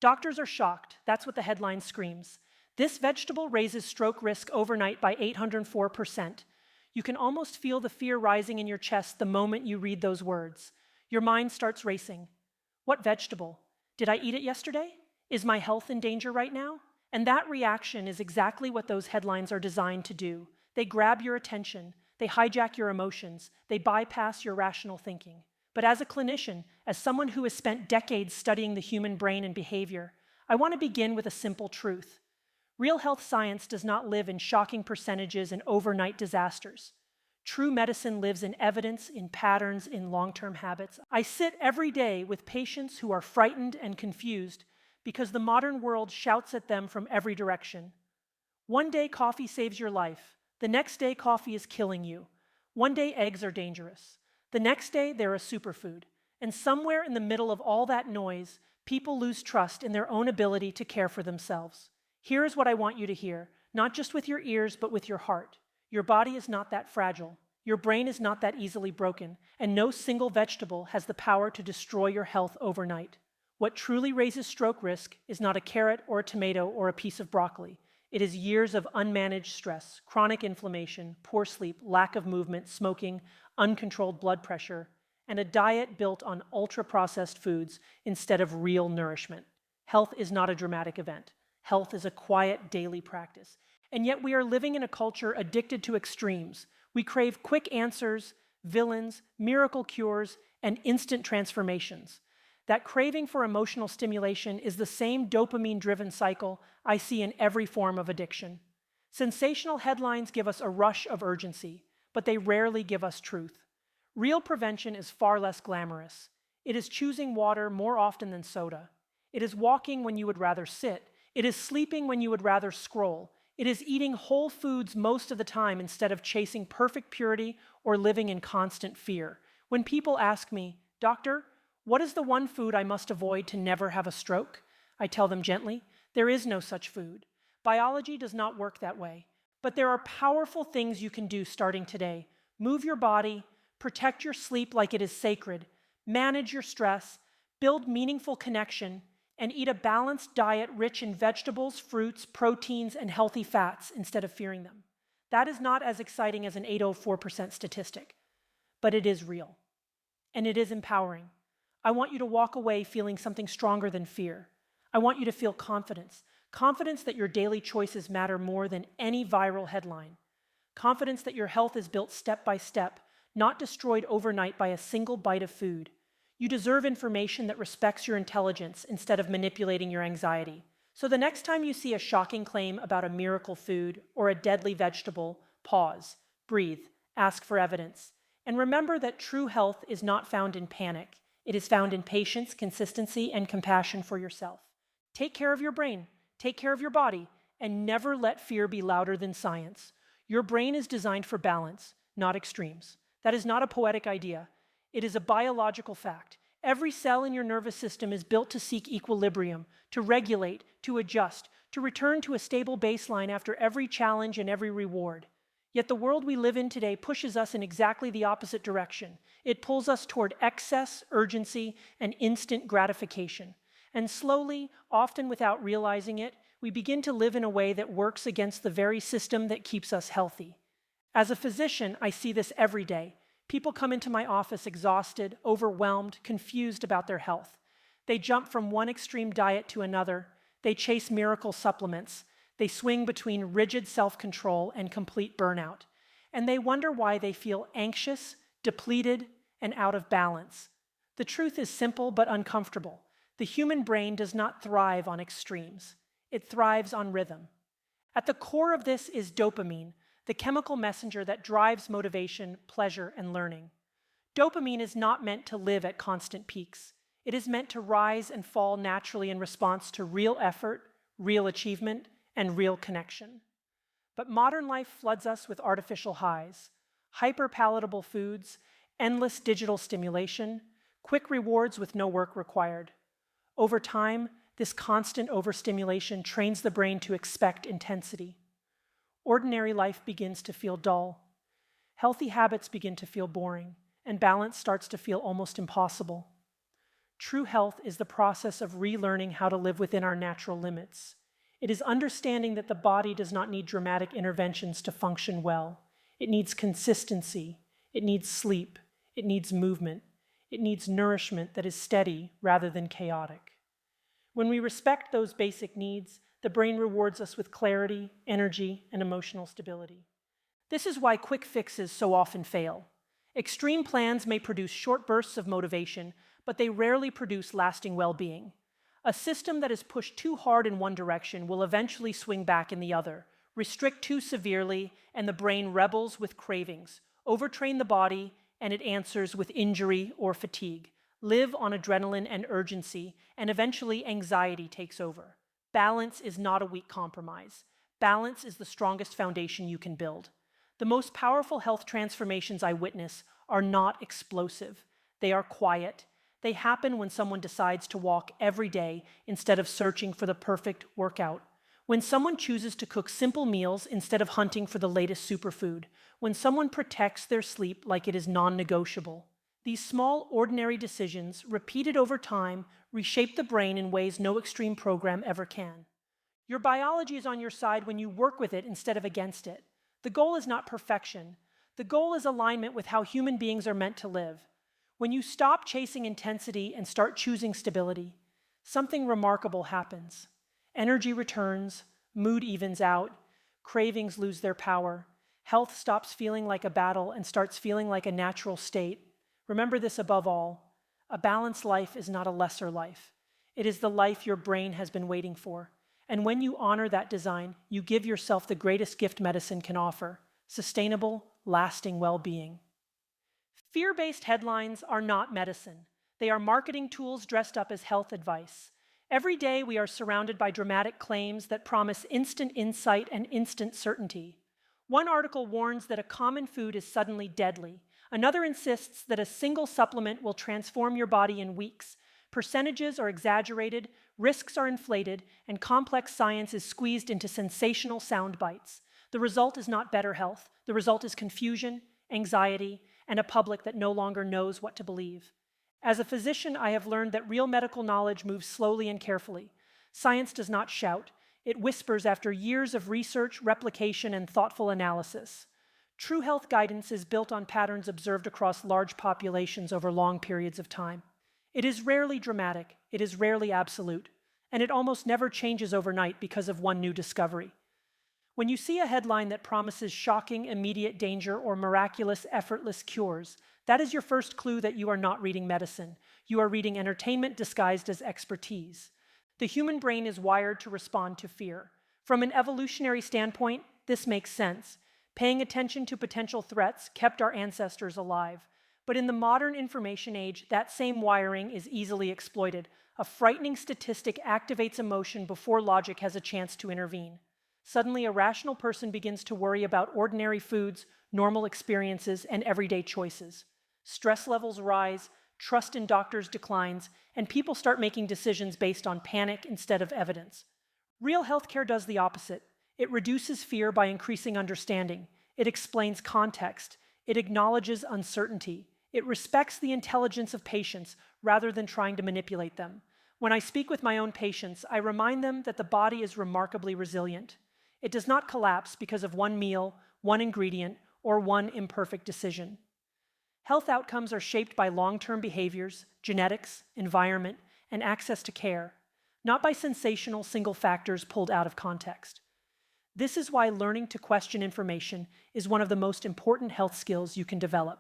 Doctors are shocked. That's what the headline screams. This vegetable raises stroke risk overnight by 804%. You can almost feel the fear rising in your chest the moment you read those words. Your mind starts racing. What vegetable? Did I eat it yesterday? Is my health in danger right now? And that reaction is exactly what those headlines are designed to do. They grab your attention, they hijack your emotions, they bypass your rational thinking. But as a clinician, as someone who has spent decades studying the human brain and behavior, I want to begin with a simple truth. Real health science does not live in shocking percentages and overnight disasters. True medicine lives in evidence, in patterns, in long-term habits. I sit every day with patients who are frightened and confused because the modern world shouts at them from every direction. One day coffee saves your life. The next day coffee is killing you. One day eggs are dangerous. The next day they're a superfood. And somewhere in the middle of all that noise, people lose trust in their own ability to care for themselves. Here is what I want you to hear, not just with your ears, but with your heart. Your body is not that fragile. Your brain is not that easily broken. And no single vegetable has the power to destroy your health overnight. What truly raises stroke risk is not a carrot or a tomato or a piece of broccoli. It is years of unmanaged stress, chronic inflammation, poor sleep, lack of movement, smoking, uncontrolled blood pressure, and a diet built on ultra-processed foods instead of real nourishment. Health is not a dramatic event. Health is a quiet daily practice. And yet we are living in a culture addicted to extremes. We crave quick answers, villains, miracle cures, and instant transformations. That craving for emotional stimulation is the same dopamine-driven cycle I see in every form of addiction. Sensational headlines give us a rush of urgency, but they rarely give us truth. Real prevention is far less glamorous. It is choosing water more often than soda. It is walking when you would rather sit. It is sleeping when you would rather scroll. It is eating whole foods most of the time instead of chasing perfect purity or living in constant fear. When people ask me, "Doctor, what is the one food I must avoid to never have a stroke?" I tell them gently, there is no such food. Biology does not work that way. But there are powerful things you can do starting today. Move your body, protect your sleep like it is sacred, manage your stress, build meaningful connection, and eat a balanced diet rich in vegetables, fruits, proteins, and healthy fats instead of fearing them. That is not as exciting as an 804% statistic, but it is real. And it is empowering. I want you to walk away feeling something stronger than fear. I want you to feel confidence. Confidence that your daily choices matter more than any viral headline. Confidence that your health is built step by step, not destroyed overnight by a single bite of food. You deserve information that respects your intelligence instead of manipulating your anxiety. So the next time you see a shocking claim about a miracle food or a deadly vegetable, pause, breathe, ask for evidence. And remember that true health is not found in panic. It is found in patience, consistency, and compassion for yourself. Take care of your brain, take care of your body, and never let fear be louder than science. Your brain is designed for balance, not extremes. That is not a poetic idea. It is a biological fact. Every cell in your nervous system is built to seek equilibrium, to regulate, to adjust, to return to a stable baseline after every challenge and every reward. Yet the world we live in today pushes us in exactly the opposite direction. It pulls us toward excess, urgency, and instant gratification. And slowly, often without realizing it, we begin to live in a way that works against the very system that keeps us healthy. As a physician, I see this every day. People come into my office exhausted, overwhelmed, confused about their health. They jump from one extreme diet to another. They chase miracle supplements. They swing between rigid self-control and complete burnout. And they wonder why they feel anxious, depleted, and out of balance. The truth is simple but uncomfortable. The human brain does not thrive on extremes. It thrives on rhythm. At the core of this is dopamine, the chemical messenger that drives motivation, pleasure, and learning. Dopamine is not meant to live at constant peaks. It is meant to rise and fall naturally in response to real effort, real achievement, and real connection. But modern life floods us with artificial highs, hyper-palatable foods, endless digital stimulation, quick rewards with no work required. Over time, this constant overstimulation trains the brain to expect intensity. Ordinary life begins to feel dull. Healthy habits begin to feel boring, and balance starts to feel almost impossible. True health is the process of relearning how to live within our natural limits. It is understanding that the body does not need dramatic interventions to function well. It needs consistency. It needs sleep. It needs movement. It needs nourishment that is steady rather than chaotic. When we respect those basic needs, the brain rewards us with clarity, energy, and emotional stability. This is why quick fixes so often fail. Extreme plans may produce short bursts of motivation, but they rarely produce lasting well-being. A system that is pushed too hard in one direction will eventually swing back in the other, restrict too severely, and the brain rebels with cravings, overtrain the body, and it answers with injury or fatigue, live on adrenaline and urgency, and eventually anxiety takes over. Balance is not a weak compromise. Balance is the strongest foundation you can build. The most powerful health transformations I witness are not explosive. They are quiet. They happen when someone decides to walk every day instead of searching for the perfect workout. When someone chooses to cook simple meals instead of hunting for the latest superfood. When someone protects their sleep like it is non-negotiable. These small, ordinary decisions, repeated over time, reshape the brain in ways no extreme program ever can. Your biology is on your side when you work with it instead of against it. The goal is not perfection. The goal is alignment with how human beings are meant to live. When you stop chasing intensity and start choosing stability, something remarkable happens. Energy returns, mood evens out, cravings lose their power, health stops feeling like a battle and starts feeling like a natural state. Remember this above all: a balanced life is not a lesser life. It is the life your brain has been waiting for. And when you honor that design, you give yourself the greatest gift medicine can offer: sustainable, lasting well-being. Fear-based headlines are not medicine. They are marketing tools dressed up as health advice. Every day we are surrounded by dramatic claims that promise instant insight and instant certainty. One article warns that a common food is suddenly deadly. Another insists that a single supplement will transform your body in weeks. Percentages are exaggerated, risks are inflated, and complex science is squeezed into sensational sound bites. The result is not better health. The result is confusion, anxiety, and a public that no longer knows what to believe. As a physician, I have learned that real medical knowledge moves slowly and carefully. Science does not shout. It whispers after years of research, replication, and thoughtful analysis. True health guidance is built on patterns observed across large populations over long periods of time. It is rarely dramatic, it is rarely absolute, and it almost never changes overnight because of one new discovery. When you see a headline that promises shocking, immediate danger or miraculous, effortless cures, that is your first clue that you are not reading medicine. You are reading entertainment disguised as expertise. The human brain is wired to respond to fear. From an evolutionary standpoint, this makes sense. Paying attention to potential threats kept our ancestors alive. But in the modern information age, that same wiring is easily exploited. A frightening statistic activates emotion before logic has a chance to intervene. Suddenly, a rational person begins to worry about ordinary foods, normal experiences, and everyday choices. Stress levels rise, trust in doctors declines, and people start making decisions based on panic instead of evidence. Real healthcare does the opposite. It reduces fear by increasing understanding. It explains context. It acknowledges uncertainty. It respects the intelligence of patients rather than trying to manipulate them. When I speak with my own patients, I remind them that the body is remarkably resilient. It does not collapse because of one meal, one ingredient, or one imperfect decision. Health outcomes are shaped by long-term behaviors, genetics, environment, and access to care, not by sensational single factors pulled out of context. This is why learning to question information is one of the most important health skills you can develop.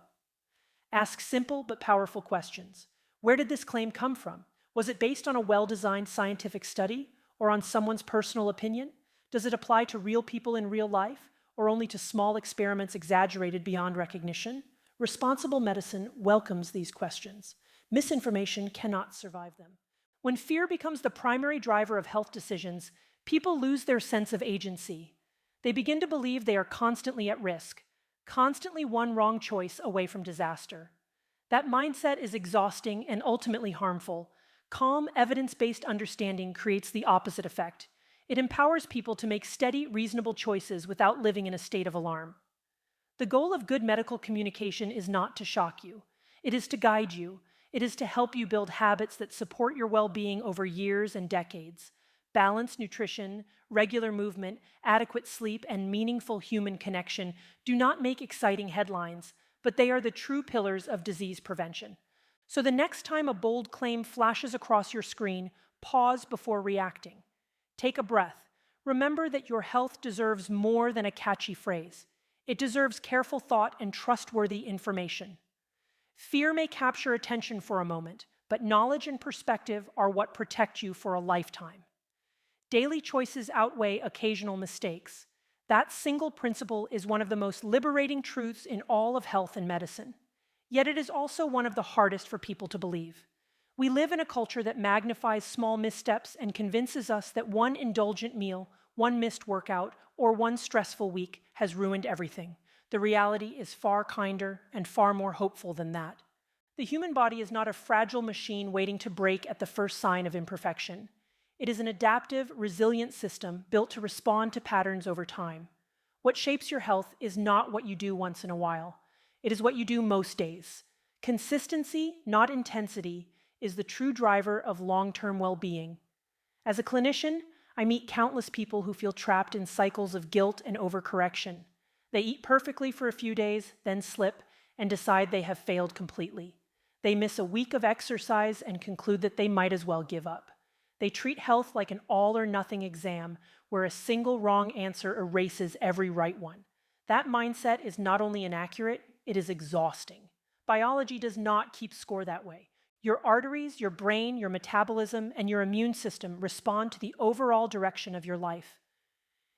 Ask simple but powerful questions. Where did this claim come from? Was it based on a well-designed scientific study or on someone's personal opinion? Does it apply to real people in real life or only to small experiments exaggerated beyond recognition? Responsible medicine welcomes these questions. Misinformation cannot survive them. When fear becomes the primary driver of health decisions, people lose their sense of agency. They begin to believe they are constantly at risk, constantly one wrong choice away from disaster. That mindset is exhausting and ultimately harmful. Calm, evidence-based understanding creates the opposite effect. It empowers people to make steady, reasonable choices without living in a state of alarm. The goal of good medical communication is not to shock you. It is to guide you. It is to help you build habits that support your well-being over years and decades. Balanced nutrition, regular movement, adequate sleep, and meaningful human connection do not make exciting headlines, but they are the true pillars of disease prevention. So the next time a bold claim flashes across your screen, pause before reacting. Take a breath. Remember that your health deserves more than a catchy phrase. It deserves careful thought and trustworthy information. Fear may capture attention for a moment, but knowledge and perspective are what protect you for a lifetime. Daily choices outweigh occasional mistakes. That single principle is one of the most liberating truths in all of health and medicine. Yet it is also one of the hardest for people to believe. We live in a culture that magnifies small missteps and convinces us that one indulgent meal, one missed workout, or one stressful week has ruined everything. The reality is far kinder and far more hopeful than that. The human body is not a fragile machine waiting to break at the first sign of imperfection. It is an adaptive, resilient system built to respond to patterns over time. What shapes your health is not what you do once in a while. It is what you do most days. Consistency, not intensity, is the true driver of long-term well-being. As a clinician, I meet countless people who feel trapped in cycles of guilt and overcorrection. They eat perfectly for a few days, then slip, and decide they have failed completely. They miss a week of exercise and conclude that they might as well give up. They treat health like an all-or-nothing exam, where a single wrong answer erases every right one. That mindset is not only inaccurate, it is exhausting. Biology does not keep score that way. Your arteries, your brain, your metabolism, and your immune system respond to the overall direction of your life.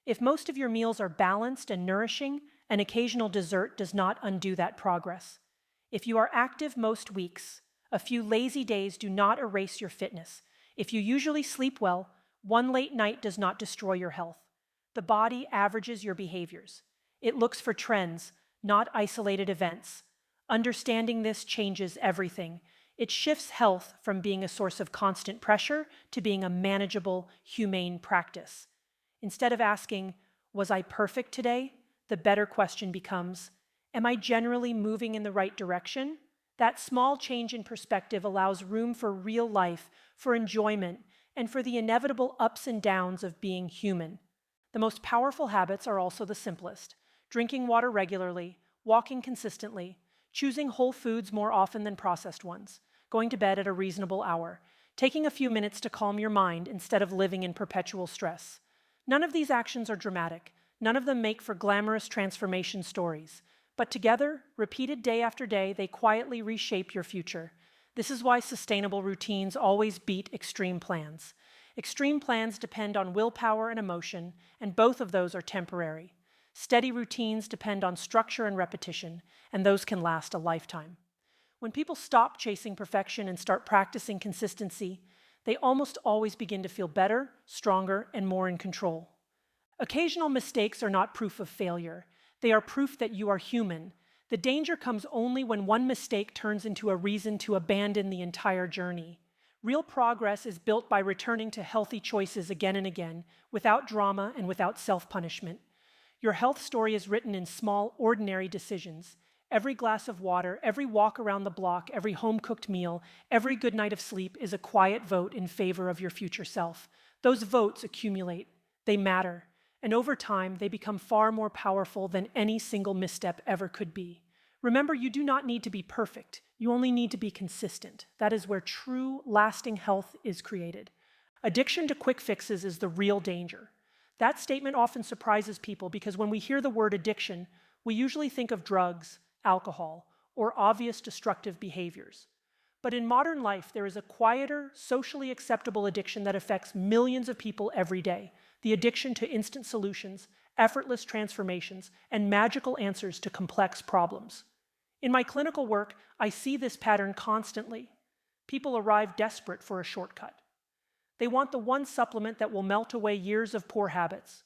If most of your meals are balanced and nourishing, an occasional dessert does not undo that progress. If you are active most weeks, a few lazy days do not erase your fitness. If you usually sleep well, one late night does not destroy your health. The body averages your behaviors. It looks for trends, not isolated events. Understanding this changes everything. It shifts health from being a source of constant pressure to being a manageable, humane practice. Instead of asking, "Was I perfect today?" the better question becomes, "Am I generally moving in the right direction?" That small change in perspective allows room for real life, for enjoyment, and for the inevitable ups and downs of being human. The most powerful habits are also the simplest. Drinking water regularly, walking consistently, choosing whole foods more often than processed ones, going to bed at a reasonable hour, taking a few minutes to calm your mind instead of living in perpetual stress. None of these actions are dramatic. None of them make for glamorous transformation stories. But together, repeated day after day, they quietly reshape your future. This is why sustainable routines always beat extreme plans. Extreme plans depend on willpower and emotion, and both of those are temporary. Steady routines depend on structure and repetition, and those can last a lifetime. When people stop chasing perfection and start practicing consistency, they almost always begin to feel better, stronger, and more in control. Occasional mistakes are not proof of failure. They are proof that you are human. The danger comes only when one mistake turns into a reason to abandon the entire journey. Real progress is built by returning to healthy choices again and again, without drama and without self-punishment. Your health story is written in small, ordinary decisions. Every glass of water, every walk around the block, every home-cooked meal, every good night of sleep is a quiet vote in favor of your future self. Those votes accumulate. They matter. And over time, they become far more powerful than any single misstep ever could be. Remember, you do not need to be perfect. You only need to be consistent. That is where true, lasting health is created. Addiction to quick fixes is the real danger. That statement often surprises people because when we hear the word addiction, we usually think of drugs, alcohol, or obvious destructive behaviors. But in modern life, there is a quieter, socially acceptable addiction that affects millions of people every day. The addiction to instant solutions, effortless transformations, and magical answers to complex problems. In my clinical work, I see this pattern constantly. People arrive desperate for a shortcut. They want the one supplement that will melt away years of poor habits.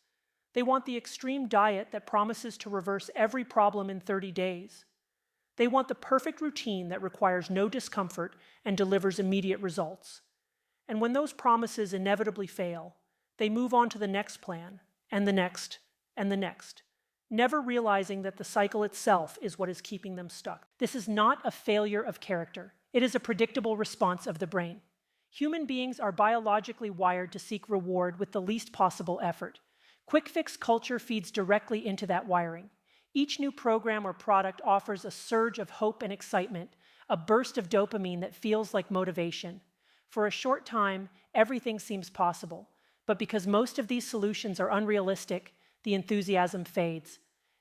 They want the extreme diet that promises to reverse every problem in 30 days. They want the perfect routine that requires no discomfort and delivers immediate results. And when those promises inevitably fail, they move on to the next plan, and the next, and the next, never realizing that the cycle itself is what is keeping them stuck. This is not a failure of character. It is a predictable response of the brain. Human beings are biologically wired to seek reward with the least possible effort. Quick fix culture feeds directly into that wiring. Each new program or product offers a surge of hope and excitement, a burst of dopamine that feels like motivation. For a short time, everything seems possible, but because most of these solutions are unrealistic, the enthusiasm fades.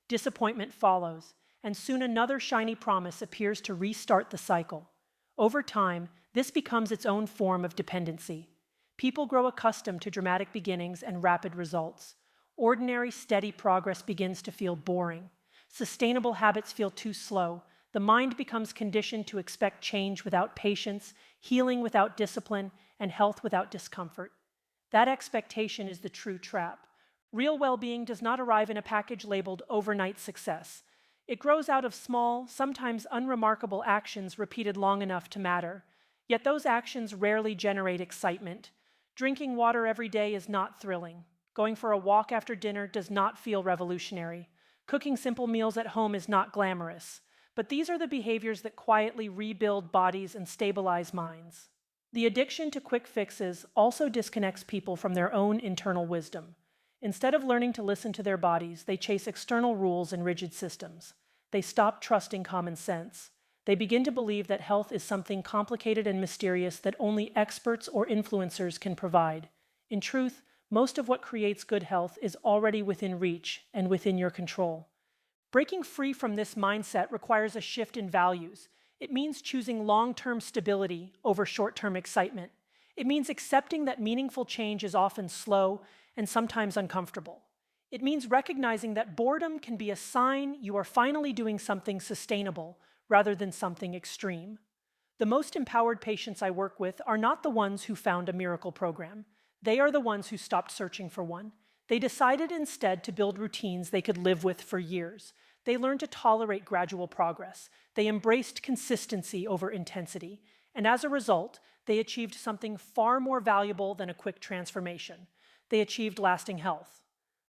Disappointment follows, and soon another shiny promise appears to restart the cycle. Over time, this becomes its own form of dependency. People grow accustomed to dramatic beginnings and rapid results. Ordinary, steady progress begins to feel boring. Sustainable habits feel too slow. The mind becomes conditioned to expect change without patience, healing without discipline, and health without discomfort. That expectation is the true trap. Real well-being does not arrive in a package labeled overnight success. It grows out of small, sometimes unremarkable actions repeated long enough to matter. Yet those actions rarely generate excitement. Drinking water every day is not thrilling. Going for a walk after dinner does not feel revolutionary. Cooking simple meals at home is not glamorous. But these are the behaviors that quietly rebuild bodies and stabilize minds. The addiction to quick fixes also disconnects people from their own internal wisdom. Instead of learning to listen to their bodies, they chase external rules and rigid systems. They stop trusting common sense. They begin to believe that health is something complicated and mysterious that only experts or influencers can provide. In truth, most of what creates good health is already within reach and within your control. Breaking free from this mindset requires a shift in values. It means choosing long-term stability over short-term excitement. It means accepting that meaningful change is often slow and sometimes uncomfortable. It means recognizing that boredom can be a sign you are finally doing something sustainable rather than something extreme. The most empowered patients I work with are not the ones who found a miracle program. They are the ones who stopped searching for one. They decided instead to build routines they could live with for years. They learned to tolerate gradual progress. They embraced consistency over intensity. And as a result, they achieved something far more valuable than a quick transformation. They achieved lasting health.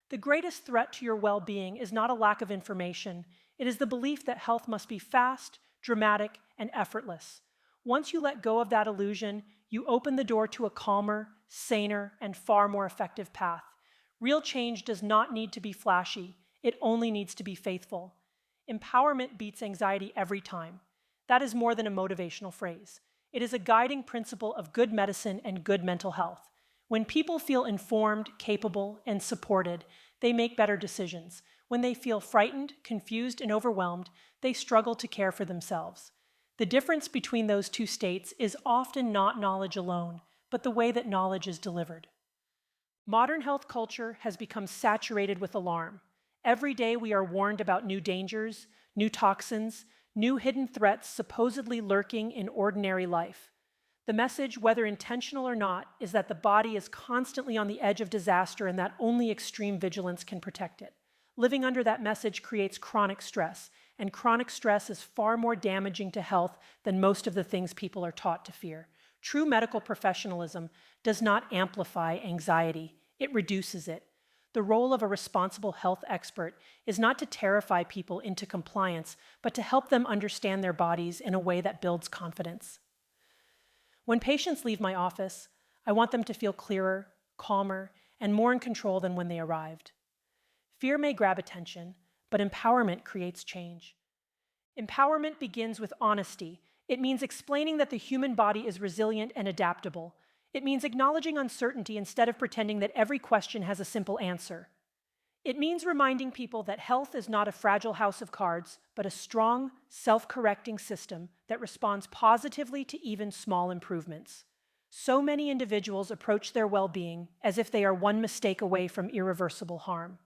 The greatest threat to your well-being is not a lack of information. It is the belief that health must be fast, dramatic, and effortless. Once you let go of that illusion, you open the door to a calmer, saner, and far more effective path. Real change does not need to be flashy. It only needs to be faithful. Empowerment beats anxiety every time. That is more than a motivational phrase. It is a guiding principle of good medicine and good mental health. When people feel informed, capable, and supported, they make better decisions. When they feel frightened, confused, and overwhelmed, they struggle to care for themselves. The difference between those two states is often not knowledge alone, but the way that knowledge is delivered. Modern health culture has become saturated with alarm. Every day we are warned about new dangers, new toxins, new hidden threats supposedly lurking in ordinary life. The message, whether intentional or not, is that the body is constantly on the edge of disaster and that only extreme vigilance can protect it. Living under that message creates chronic stress, and chronic stress is far more damaging to health than most of the things people are taught to fear. True medical professionalism does not amplify anxiety, it reduces it. The role of a responsible health expert is not to terrify people into compliance, but to help them understand their bodies in a way that builds confidence. When patients leave my office, I want them to feel clearer, calmer, and more in control than when they arrived. Fear may grab attention, but empowerment creates change. Empowerment begins with honesty. It means explaining that the human body is resilient and adaptable. It means acknowledging uncertainty instead of pretending that every question has a simple answer. It means reminding people that health is not a fragile house of cards, but a strong, self-correcting system that responds positively to even small improvements. So many individuals approach their well-being as if they are one mistake away from irreversible harm.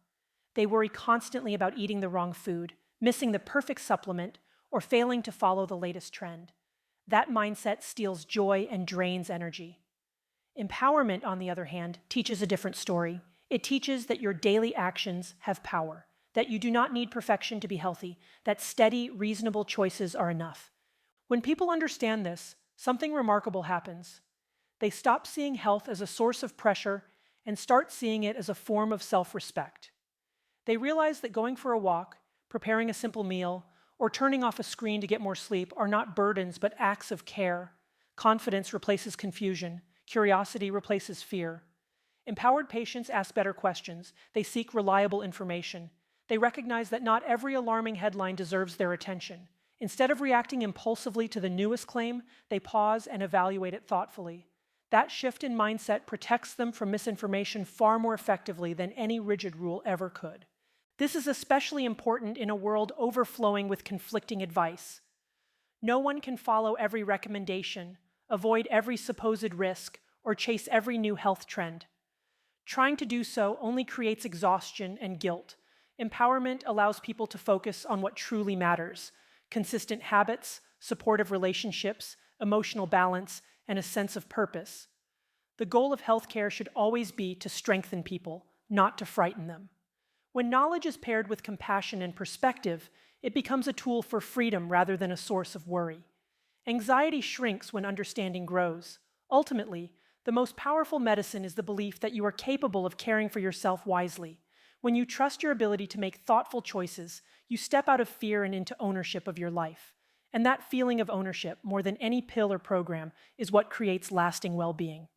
They worry constantly about eating the wrong food, missing the perfect supplement, or failing to follow the latest trend. That mindset steals joy and drains energy. Empowerment, on the other hand, teaches a different story. It teaches that your daily actions have power, that you do not need perfection to be healthy, that steady, reasonable choices are enough. When people understand this, something remarkable happens. They stop seeing health as a source of pressure and start seeing it as a form of self-respect. They realize that going for a walk, preparing a simple meal, or turning off a screen to get more sleep are not burdens but acts of care. Confidence replaces confusion. Curiosity replaces fear. Empowered patients ask better questions. They seek reliable information. They recognize that not every alarming headline deserves their attention. Instead of reacting impulsively to the newest claim, they pause and evaluate it thoughtfully. That shift in mindset protects them from misinformation far more effectively than any rigid rule ever could. This is especially important in a world overflowing with conflicting advice. No one can follow every recommendation, avoid every supposed risk, or chase every new health trend. Trying to do so only creates exhaustion and guilt. Empowerment allows people to focus on what truly matters: consistent habits, supportive relationships, emotional balance, and a sense of purpose. The goal of healthcare should always be to strengthen people, not to frighten them. When knowledge is paired with compassion and perspective, it becomes a tool for freedom rather than a source of worry. Anxiety shrinks when understanding grows. Ultimately, the most powerful medicine is the belief that you are capable of caring for yourself wisely. When you trust your ability to make thoughtful choices, you step out of fear and into ownership of your life. And that feeling of ownership, more than any pill or program, is what creates lasting well-being.